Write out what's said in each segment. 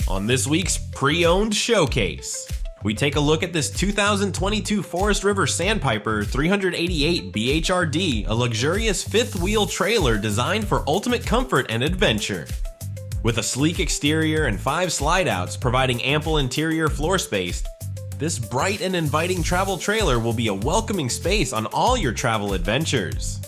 On this week's Pre-Owned Showcase, we take a look at this 2022 Forest River Sandpiper 388BHRD, a luxurious fifth-wheel trailer designed for ultimate comfort and adventure. With a sleek exterior and 5 slide-outs providing ample interior floor space, this bright and inviting travel trailer will be a welcoming space on all your travel adventures.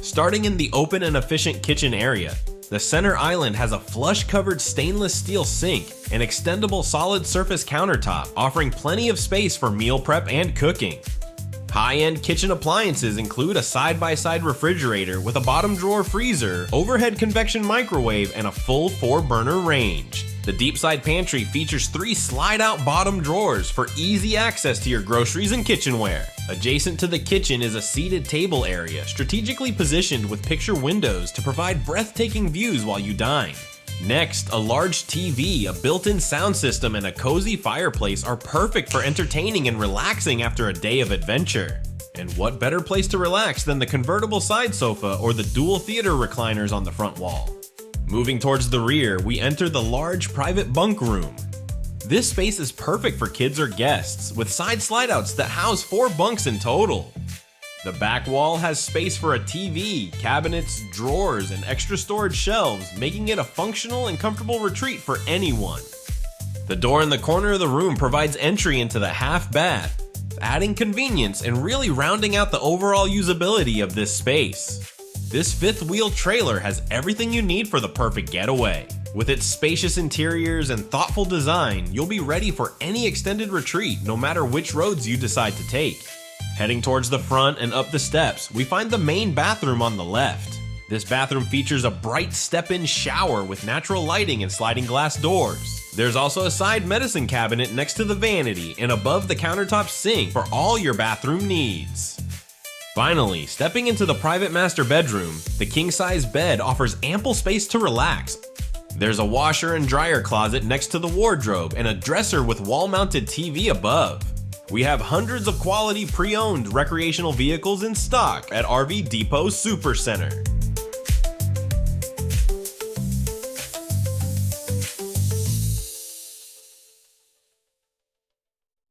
Starting in the open and efficient kitchen area, the center island has a flush-covered stainless steel sink and extendable solid surface countertop, offering plenty of space for meal prep and cooking. High-end kitchen appliances include a side-by-side refrigerator with a bottom drawer freezer, overhead convection microwave, and a full 4-burner range. The deep side pantry features 3 slide-out bottom drawers for easy access to your groceries and kitchenware. Adjacent to the kitchen is a seated table area, strategically positioned with picture windows to provide breathtaking views while you dine. Next, a large TV, a built-in sound system, and a cozy fireplace are perfect for entertaining and relaxing after a day of adventure. And what better place to relax than the convertible side sofa or the dual theater recliners on the front wall? Moving towards the rear, we enter the large private bunk room. This space is perfect for kids or guests, with side slide-outs that house 4 bunks in total. The back wall has space for a TV, cabinets, drawers, and extra storage shelves, making it a functional and comfortable retreat for anyone. The door in the corner of the room provides entry into the half bath, adding convenience and really rounding out the overall usability of this space. This fifth-wheel trailer has everything you need for the perfect getaway. With its spacious interiors and thoughtful design, you'll be ready for any extended retreat, no matter which roads you decide to take. Heading towards the front and up the steps, we find the main bathroom on the left. This bathroom features a bright step-in shower with natural lighting and sliding glass doors. There's also a side medicine cabinet next to the vanity and above the countertop sink for all your bathroom needs. Finally, stepping into the private master bedroom, the king-size bed offers ample space to relax. There's a washer and dryer closet next to the wardrobe and a dresser with wall-mounted TV above. We have hundreds of quality pre-owned recreational vehicles in stock at RV Depot Supercenter.